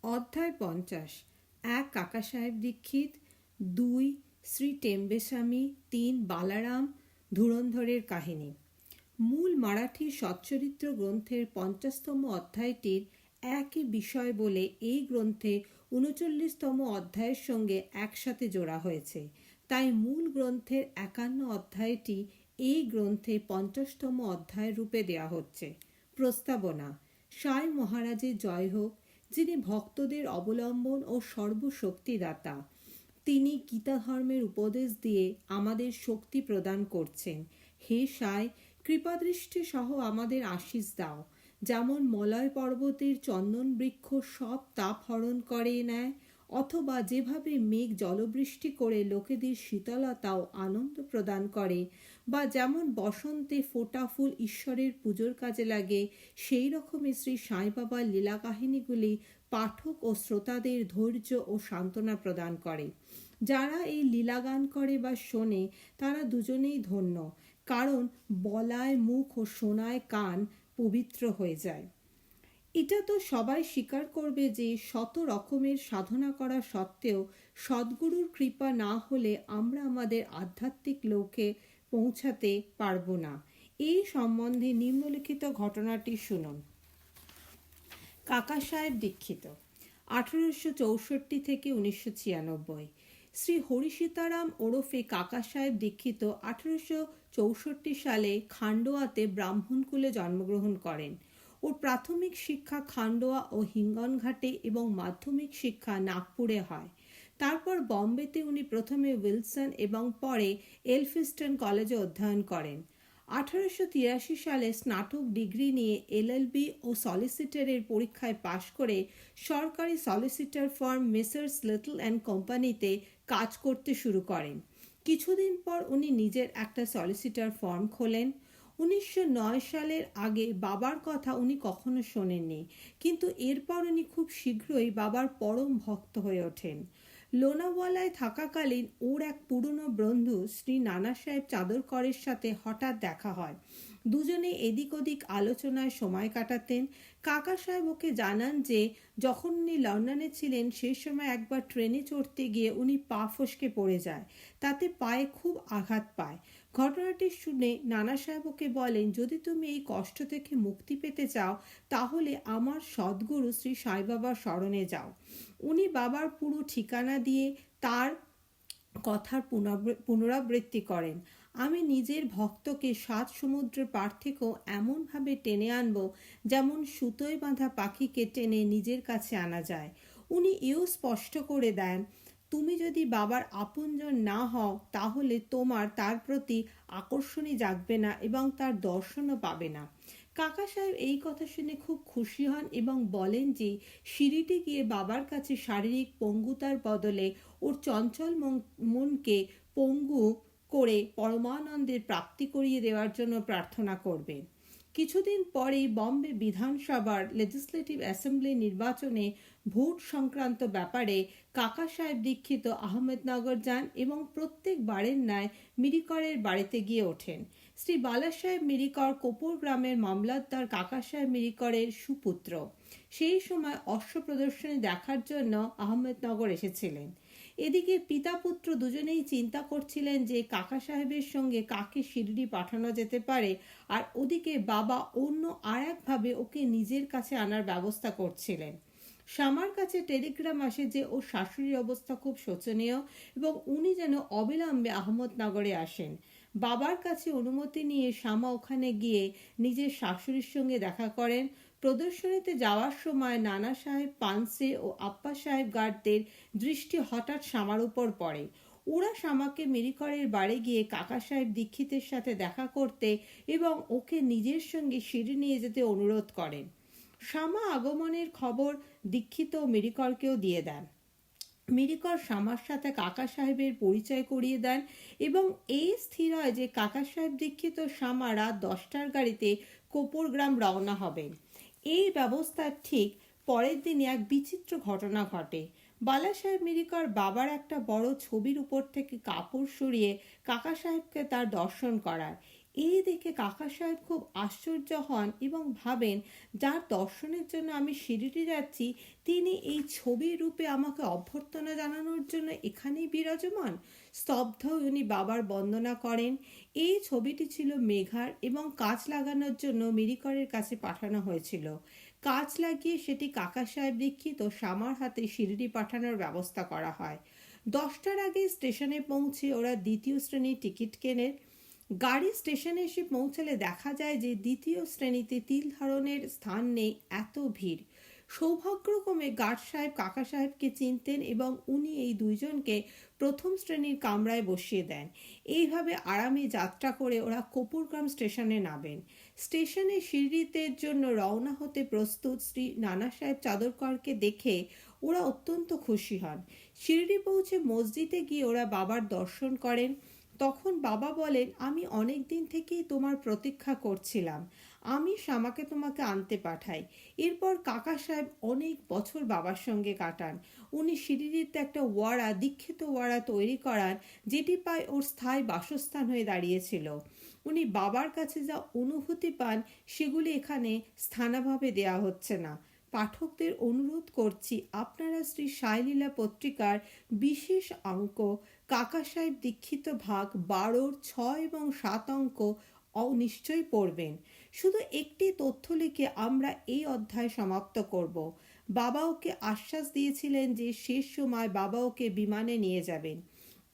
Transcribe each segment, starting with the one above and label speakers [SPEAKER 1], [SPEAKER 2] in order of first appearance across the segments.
[SPEAKER 1] অধ্যায় 50। 1 কাকা সাহেব দীক্ষিত, 2 শ্রী টেম্বেস্বামী, 3 বালারাম ধুরন্ধরের কাহিনী। মূল মারাঠি সচ্চরিত্র গ্রন্থের 50তম অধ্যায়টির একই বিষয় বলে এই গ্রন্থে 39তম অধ্যায়ের সঙ্গে একসাথে জোড়া হয়েছে। তাই মূল গ্রন্থের 51 অধ্যায়টি এই গ্রন্থে 50তম অধ্যায় রূপে দেয়া হচ্ছে। প্রস্তাবনা। সাই মহারাজের জয় হোক, যিনি ভক্তদের অবলম্বন ও সর্বশক্তিদাতা। তিনি গীতা ধর্মের উপদেশ দিয়ে আমাদের শক্তি প্রদান করছেন। হে সাই, কৃপাদৃষ্টি সহ আমাদের আশীষ দাও। যেমন মলয় পর্বতের চন্দন বৃক্ষ সব তাপ হরণ করে নেয়, অথবা যেভাবে মেঘ জলবৃষ্টি করে লোকেদের শীতলতা ও আনন্দ প্রদান করে, বা যেমন বসন্তে ফোটা ফুল ঈশ্বরের পুজোর কাজে লাগে, সেই রকমই শ্রী সাই বাবার লীলা কাহিনীগুলি পাঠক ও শ্রোতাদের ধৈর্য ও সান্ত্বনা প্রদান করে। যারা এই লীলাগান করে বা শোনে তারা দুজনেই ধন্য, কারণ বলায় মুখ ও শোনায় কান পবিত্র হয়ে যায়। এটা তো সবাই স্বীকার করবে যে শত রকমের সাধনা করা সত্ত্বেও সদ্গুরুর কৃপা না হলে আমরা আমাদের আধ্যাত্মিক লক্ষ্যে পৌঁছাতে পারবো না। এই সম্বন্ধে নিম্নলিখিত ঘটনাটি শুনুন। কাকা সাহেব দীক্ষিত 1864 থেকে 1996। শ্রী হরি সীতারাম ওরফে কাকা সাহেব দীক্ষিত 1864 সালে খান্ডোয়াতে ব্রাহ্মণকুলে জন্মগ্রহণ করেন। ওর প্রাথমিক শিক্ষা খান্ডোয়া ও হিঙ্গনঘাটে এবং মাধ্যমিক শিক্ষা নাগপুরে হয়। তারপর বম্বেতে উনি প্রথমে উইলসন এবং পরে এলফিস্টন কলেজে অধ্যয়ন করেন। 1883 সালে স্নাতক ডিগ্রি নিয়ে এলএলবি ও সলিসিটরের পরীক্ষায় পাশ করে সরকারি solicitor farm messrs little and কোম্পানিতে কাজ করতে শুরু করেন। কিছুদিন পর উনি নিজের একটা সলিসিটর ফার্ম খোলেন। 1909 সালের আগে বাবার কথা উনি কখনো শোনেননি, কিন্তু এরপর উনি খুব শীঘ্রই বাবার পরম ভক্ত হয়ে ওঠেন। লোনাওয়ালায় থাকাকালীন ওর এক পুরনো বন্ধু শ্রী নানা সাহেব চাদরকরের সাথে হঠাৎ দেখা হয়। দুজনে এদিক ওদিক আলোচনায় সময় কাটাতেন। কাকা সাহেব ওকে জানান যে যখন উনি লন্ডনে ছিলেন সেই সময় একবার ট্রেনে চড়তে গিয়ে উনি পা ফসকে পড়ে যায়, তাতে পায়ে খুব আঘাত পায়। ঘটনাটি শুনে নানা সাহেব ওকে বলেন, যদি তুমি এই কষ্ট থেকে মুক্তি পেতে চাও তাহলে আমার সদ্গুরু শ্রী সাই বাবার শরণে যাও। উনি বাবার পুরো ঠিকানা দিয়ে তার কথার পুনরাবৃত্তি করেন। আমি নিজের ভক্তকে 7 সমুদ্রের পার থেকেও এমনভাবে টেনে আনব যেমন সুতোয় বাঁধা পাখিকে টেনে নিজের কাছে আনা যায়। উনি এও স্পষ্ট করে দেন, তুমি যদি বাবার আপনজন না হও তাহলে তোমার তার প্রতি আকর্ষণই জাগবে না এবং তার দর্শনও পাবে না। কাকা সাহেব এই কথা শুনে খুব খুশি হন এবং বলেন যে সিঁড়িতে গিয়ে বাবার কাছে শারীরিক পঙ্গুতার বদলে ওর চঞ্চল মনকে পঙ্গু করে পরমানন্দের প্রাপ্তি করিয়ে দেওয়ার জন্য প্রার্থনা করবেন। কিছুদিন পরেই বম্বে বিধানসভার লেজিসলেটিভ অ্যাসেম্বলি নির্বাচনে ভোট সংক্রান্ত ব্যাপারে কাকা সাহেব দীক্ষিত আহমেদনগর যান এবং প্রত্যেকবারের ন্যায় মিরিকরের বাড়িতে গিয়ে ওঠেন। শ্রী বালা সাহেব মিরিকর কোপর গ্রামের মামলাদার কাকা সাহেব মিরিকরের সুপুত্র। সেই সময় অশ্ব প্রদর্শনী দেখার জন্য আহমেদনগর এসেছিলেন। এদিকে পিতা পুত্র দুজনেই চিন্তা করছিলেন যে কাকা সাহেবের সঙ্গে কাকে শিরডি পাঠানো যেতে পারে, আর ওদিকে বাবা অন্য আর একভাবে ওকে নিজের কাছে আনার ব্যবস্থা করছিলেন। শ্যামার কাছে টেলিগ্রাম আসে যে ওর শাশুড়ির অবস্থা খুব শোচনীয় এবং উনি যেন অবিলম্বে আহমদনগরে আসেন। বাবার কাছে অনুমতি নিয়ে শ্যামা ওখানে গিয়ে নিজের শাশুড়ির সঙ্গে দেখা করেন। প্রদর্শনীতে যাওয়ার সময় নানা সাহেব পানসে ও আপ্পা সাহেব গার্ডদের দৃষ্টি হঠাৎ শ্যামার উপর পড়ে। ওরা শ্যামাকে মিরিকরের বাড়ি গিয়ে কাকা সাহেব দীক্ষিতের সাথে দেখা করতে এবং ওকে নিজের সঙ্গে সিঁড়ি নিয়ে যেতে অনুরোধ করেন। শ্যামা আগমনের খবর দীক্ষিত ও মিরিকরকেও দিয়ে দেন। মিরিকর শ্যামার সাথে কাকা সাহেবের পরিচয় করিয়ে দেন এবং এই স্থির হয় যে কাকা সাহেব দীক্ষিত শ্যামা রাত 10টার গাড়িতে কোপরগ্রাম রওনা হবেন। এই ব্যবস্থার ঠিক পরের দিনই এক বিচিত্র ঘটনা ঘটে। বালা সাহেব মিরিকর বাবার একটা বড় ছবির উপর থেকে কাপড় সরিয়ে কাকা সাহেবকে তার দর্শন করায়। এই দেখে কাকা সাহেব খুব আশ্চর্য হন এবং ভাবেন, যার দর্শনের জন্য আমি শিরডি যাচ্ছি তিনি এই ছবির রূপে আমাকে অভ্যর্থনা জানানোর জন্য এখানেই বিরাজমান। স্তব্ধ উনি বাবার বন্দনা করেন। এই ছবিটি ছিল মেঘার এবং কাঁচ লাগানোর জন্য মিরিকরের কাছে পাঠানো হয়েছিল। কাঁচ লাগিয়ে সেটি কাকা সাহেব দীক্ষিত ও শামার হাতে শিরডি পাঠানোর ব্যবস্থা করা হয়। 10টার আগে স্টেশনে পৌঁছে ওরা দ্বিতীয় শ্রেণীর টিকিট কেনেন। গাড়ি স্টেশনে এসে পৌঁছালে দেখা যায় যে দ্বিতীয় শ্রেণীতে তিল ধারণের স্থান নেই, এত ভিড়। সৌভাগ্যক্রমে গার্ড সাহেব কাকা সাহেবকে চিনতেন এবং উনি এই দুইজনকে প্রথম শ্রেণীর কামরায় বসিয়ে দেন। এইভাবে আরামে যাত্রা করে ওরা কপুরগ্রাম স্টেশনে নামেন। স্টেশনে শিরডিতের জন্য রওনা হতে প্রস্তুত শ্রী নানা সাহেব চাদরকরকে দেখে ওরা অত্যন্ত খুশি হন। শিরডি পৌঁছে মসজিদে গিয়ে ওরা বাবার দর্শন করেন। তখন বাবা বলেন, আমি অনেক দিন থেকেই তোমার প্রতীক্ষা করছিলাম, আমি শামাকে তোমাকে আনতে পাঠাই। এরপর কাকা সাহেব অনেক বছর বাবার সঙ্গে কাটান। উনি শিরডিতে একটা ওয়াড়া, দীক্ষিত ওয়াড়া তৈরি করান, যেটি পায় ওর স্থায়ী বাসস্থান হয়ে দাঁড়িয়েছিল। উনি বাবার কাছে যা অনুভূতি পান সেগুলি এখানে স্থানাভাবে দেয়া হচ্ছে না। পাঠকদের অনুরোধ করছি, আপনারা শ্রী সাইলীলা পত্রিকার বিশেষ অঙ্ক কাকা সাহেব দীক্ষিত ভাগ 12, 6 এবং 7 অঙ্ক নিশ্চয়ই পড়বেন। শুধু একটি তথ্য লিখে আমরা এই অধ্যায় সমাপ্ত করব। বাবা ওকে আশ্বাস দিয়েছিলেন যে শেষ সময় বাবা ওকে বিমানে নিয়ে যাবেন।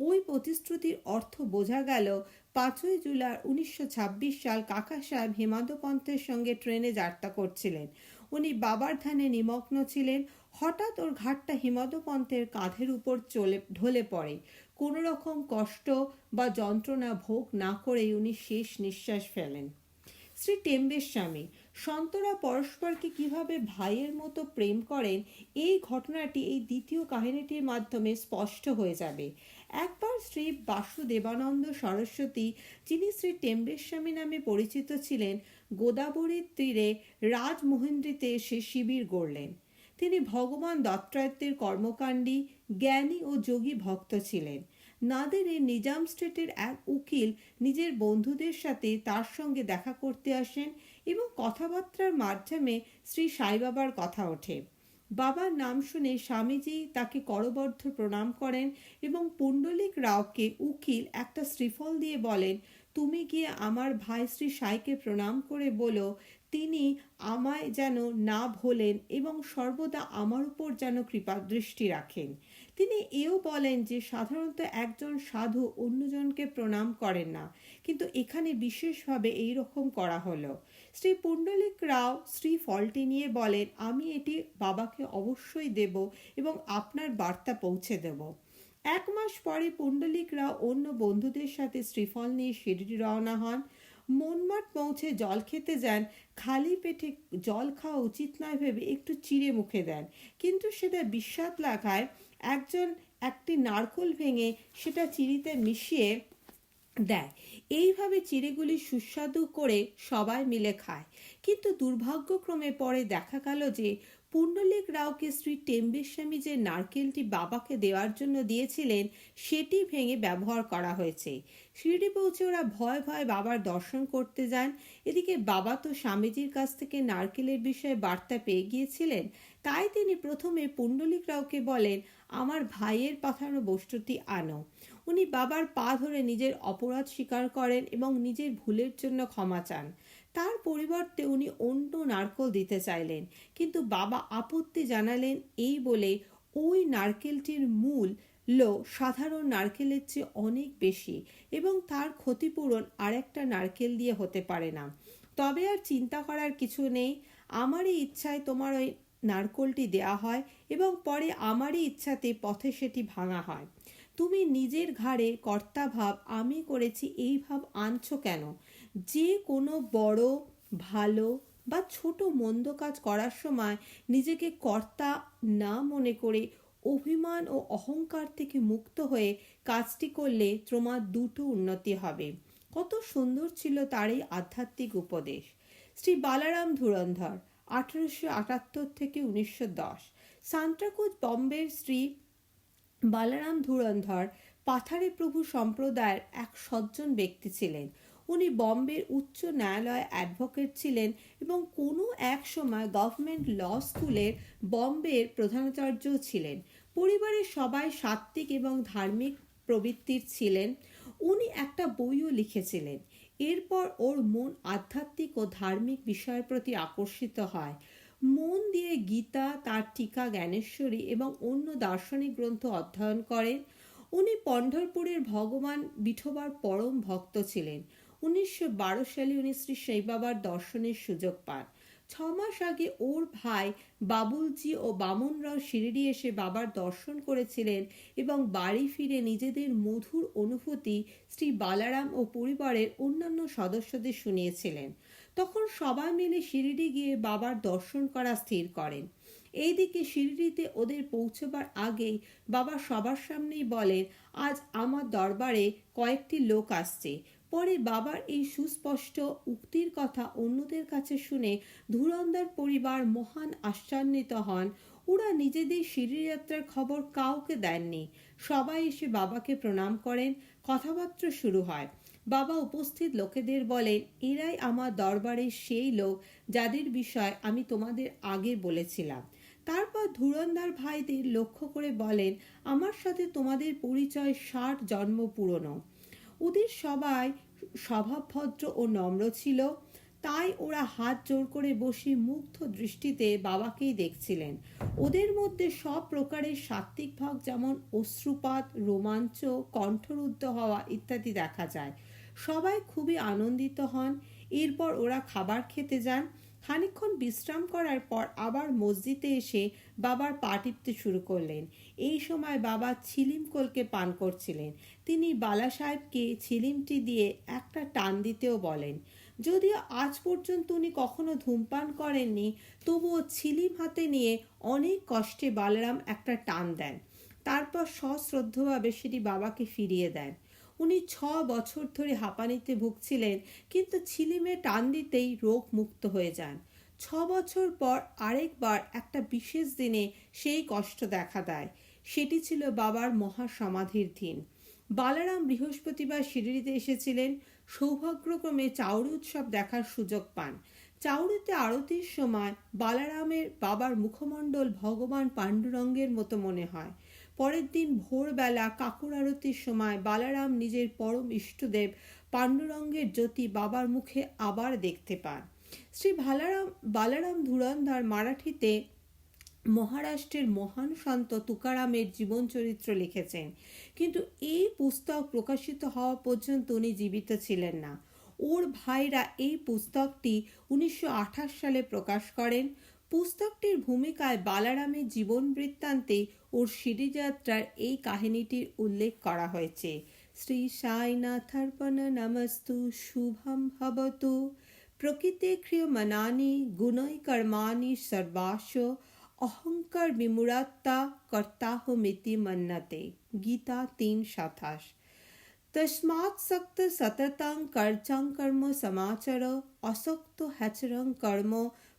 [SPEAKER 1] ওই প্রতিশ্রুতির অর্থ বোঝা গেল 5ই জুলাই 1926 সাল কাকা সাহেব হেমাদ পন্থের সঙ্গে ট্রেনে যাত্রা করছিলেন। উনি বাবার ধ্যানে নিমগ্ন ছিলেন। হঠাৎ ওর ঘাটটা হেমাদ পন্থের কাঁধের উপর ঢলে পড়ে। কোনো রকম কষ্ট বা যন্ত্রণা ভোগ না করেই উনি শেষ নিঃশ্বাস ফেলেন। শ্রী টেম্বের স্বামী সন্তরা পরস্পরকে কিভাবে ভাইয়ের মতো প্রেম করেন, এই ঘটনাটি এই দ্বিতীয় কাহিনীটির মাধ্যমে স্পষ্ট হয়ে যাবে। একবার শ্রী বাসুদেবানন্দ সরস্বতী, যিনি শ্রী টেম্বের স্বামী নামে পরিচিত ছিলেন, গোদাবরীর তীরে রাজমহেন্দ্রীতে এসে শিবির গড়লেন। তিনি ভগবান দত্তাত্রেয়ের কর্মকাণ্ডী, জ্ঞানী ও যোগী ভক্ত ছিলেন। নাদেরের নিজাম স্ট্রিটের এক উকিল নিজের বন্ধুদের সাথে তার সঙ্গে দেখা করতে আসেন এবং কথাবার্তার মাধ্যমে শ্রী সাই বাবার কথা ওঠে। বাবার নাম শুনে স্বামীজি তাকে করবদ্ধ প্রণাম করেন এবং পুণ্ডলিক রাওকে উকিল একটা শ্রীফল দিয়ে বলেন, তুমি গিয়ে আমার ভাই শ্রী সাইকে প্রণাম করে বলো তিনি আমায় যেন না ভোলেন এবং সর্বদা আমার উপর যেন কৃপাদৃষ্টি রাখেন। তিনি এও বলেন যে সাধারণত একজন সাধু অন্যজনকে প্রণাম করেন না, কিন্তু এখানে বিশেষভাবে এই রকম করা হলো। শ্রী পুণ্ডলিক রাও শ্রীফলটি নিয়ে বলেন, আমি এটি বাবাকে অবশ্যই দেব এবং আপনার বার্তা পৌঁছে দেব। 1 মাস পরে পুণ্ডলিক রাও অন্য বন্ধুদের সাথে শ্রীফল নিয়ে শিরডি রওনা হন। মনমাট পৌঁছে জল খেতে যান। খালি পেটে জল খাওয়া উচিত নয় ভেবে একটু চিড়ে মুখে দেন, কিন্তু সেটা বিস্বাদ লাগায় একজন একটি নারকোল ভেঙে সেটা চিড়িতে মিশিয়ে দেয়। এইভাবে চিড়েগুলি সুস্বাদু করে সবাই মিলে খায়। কিন্তু দুর্ভাগ্যক্রমে পরে দেখা গেল যে পুণ্ডলিক রাওকে শ্রী টেম্বের স্বামী যে নারকেলটি বাবাকে দেওয়ার জন্য দিয়েছিলেন সেটি ভেঙে ব্যবহার করা হয়েছে। শিরডি পৌঁছে ওরা ভয়ে ভয়ে বাবার দর্শন করতে যান। এদিকে বাবা তো স্বামীজির কাছ থেকে নারকেলের বিষয়ে বার্তা পেয়ে গিয়েছিলেন, তাই তিনি প্রথমে পুণ্ডলিক রাওকে বলেন, আমার ভাইয়ের পাঠানো বস্তুটি আনো। উনি বাবার পা ধরে নিজের অপরাধ স্বীকার করেন এবং নিজের ভুলের জন্য ক্ষমা চান। তার পরিবর্তে উনি অন্য নারকেল দিতে চাইলেন, কিন্তু বাবা আপত্তি জানালেন এই বলে, ওই নারকেলটির মূল্য সাধারণ নারকেলের চেয়ে অনেক বেশি এবং তার ক্ষতিপূরণ আরেকটা নারকেল দিয়ে হতে পারে না। তবে আর চিন্তা করার কিছু নেই, আমারই ইচ্ছায় তোমার ওই নারকেলটি দেয়া হয় এবং পরে আমারই ইচ্ছাতে পথে সেটি ভাঙা হয়। তুমি নিজের ঘাড়ে কর্তা ভাব আমি করেছি এই ভাব আনছো কেন? যে কোনো বড় ভালো বা ছোট মন্দ কাজ করার সময় নিজেকে কর্তা না মনে করে অভিমান ও অহংকার থেকে মুক্ত হয়ে কাজটি করলে তোমার দুটো উন্নতি হবে। কত সুন্দর ছিল তার এই আধ্যাত্মিক উপদেশ। শ্রী বালারাম ধুরন্ধর 1878 থেকে 1910। সান্ট্রাকুজ বম্বের শ্রী বালারাম ধুরন্ধর পাথারে প্রভু সম্প্রদায়ের এক সজ্জন ব্যক্তি ছিলেন। উনি বম্বের উচ্চ ন্যায়ালয়ে অ্যাডভোকেট ছিলেন এবং কোনো এক সময় গভর্নমেন্ট ল স্কুলের বম্বের প্রধানাচার্যও ছিলেন। পরিবারের সবাই সাত্ত্বিক এবং ধার্মিক প্রবৃত্তির ছিলেন। উনি একটা বইও লিখেছিলেন। এরপর ওর মন আধ্যাত্মিক ও ধার্মিক বিষয়ের প্রতি আকর্ষিত হয়। মন দিয়ে গীতা, তার টিকা জ্ঞানেশ্বরী এবং অন্য দার্শনিক গ্রন্থ অধ্যয়ন করেন। উনি পণ্ঢরপুরের ভগবান বিঠোবার পরম ভক্ত ছিলেন। 1912 সালে উনি শ্রী সাই বাবার দর্শনের সুযোগ পান। 6 মাস আগে ওর ভাই বাবুলজি ও বামনরাও শিরডি এসে বাবার দর্শন করেছিলেন এবং বাড়ি ফিরে নিজেদের মধুর অনুভূতি শ্রী বালারাম ও পরিবারের অন্যান্য সদস্যদের শুনিয়েছিলেন। তখন সবাই মিলে শিরডি গিয়ে বাবার দর্শন করা স্থির করেন। এইদিকে শিরডিতে ওদের পৌঁছবার আগেই বাবা সবার সামনেই বলেন, আজ আমার দরবারে কয়েকটি লোক আসছে। পরে বাবার এই সুস্পষ্ট উক্তির কথা অন্যদের কাছে শুনে ধুরন্ধর পরিবার মহান আশ্চর্যিত হন। ওরা নিজেদের শিরডি যাত্রার খবর কাউকে দেননি। সবাই এসে বাবাকে প্রণাম করেন। কথাবার্তা শুরু হয়। বাবা উপস্থিত লোকেদের বলেন, এরাই আমার দরবারের সেই লোক যাদের বিষয় আমি তোমাদের আগে বলেছিলাম। তারপর ধুরন্ধর ভাইদের লক্ষ্য করে বলেন, আমার সাথে তোমাদের পরিচয় 60 জন্ম পুরনো। ওদের সবাই স্বভাবভদ্র ও নম্র ছিল, তাই ওরা হাত জোর করে বসে মুগ্ধ দৃষ্টিতে বাবাকেই দেখছিলেন। ওদের মধ্যে সব প্রকারের সাত্ত্বিক ভাব, যেমন অশ্রুপাত, রোমাঞ্চ, কণ্ঠরুদ্ধ হওয়া ইত্যাদি দেখা যায়। সবাই খুবই আনন্দিত হন। এরপর ওরা খাবার খেতে যান। খানিকক্ষণ বিশ্রাম করার পর আবার মসজিদে এসে বাবার পা টিপতে শুরু করলেন। এই সময় বাবা ছিলিম কলকে পান করছিলেন। তিনি বালা সাহেবকে ছিলিমটি দিয়ে একটা টান দিতেও বলেন। যদিও আজ পর্যন্ত উনি কখনো ধূমপান করেননি, তবুও ছিলিম হাতে নিয়ে অনেক কষ্টে বালারাম একটা টান দেন। তারপর সশ্রদ্ধভাবে সেটি বাবাকে ফিরিয়ে দেন। উনি 6 বছর ধরে হাঁপানিতে ভুগছিলেন, কিন্তু ছিলিমে টান দিতেই রোগ মুক্ত হয়ে যান। 6 বছর পর আরেকবার একটা বিশেষ দিনে সেই কষ্ট দেখা দেয়। সেটি ছিল বাবার মহাসমাধির দিন। বালারাম বৃহস্পতিবার শিরডিতে এসেছিলেন। সৌভাগ্যক্রমে চাউরি উৎসব দেখার সুযোগ পান। চাউরিতে আরতির সময় বালারামের বাবার মুখমণ্ডল ভগবান পাণ্ডুরঙ্গের মতো মনে হয়। পরের দিন ভোরবেলা কাকুর আরতির সময় বালারাম নিজের পরম ইষ্টদেব পাণ্ডুরঙ্গের জ্যোতি বাবার মুখে আবার দেখতে পান। শ্রী বালারাম ধুরন্ধর মারাঠিতে মহারাষ্ট্রের মহান সন্ত তুকারামের জীবন চরিত্র লিখেছেন, কিন্তু এই পুস্তক প্রকাশিত হওয়া পর্যন্ত উনি জীবিত ছিলেন না। ওর ভাইরা এই পুস্তকটি 1928 সালে প্রকাশ করেন। পুস্তকটির ভূমিকায় বালারামের জীবন বৃত্তান্তে ওর শিরডি যাত্রার এই কাহিনীটির উল্লেখ করা হয়েছে। শ্রী সাইনাথার্পণ নমস্তু শুভম ভবতু প্রকৃতে ক্রিয়মানানি গুণৈ কর্মাণি সর্বাশ অহংকার বিমূঢ়াত্মা কর্তাহমিতি মন্যতে। গীতা 3:27। তস্মাৎ সক্ত সততং কর্চং কর্ম সমাচর অসক্ত হ্যচরং কর্ম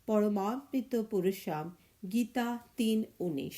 [SPEAKER 1] পরমাত্মিত পুরুষাম। গীতা 3:19।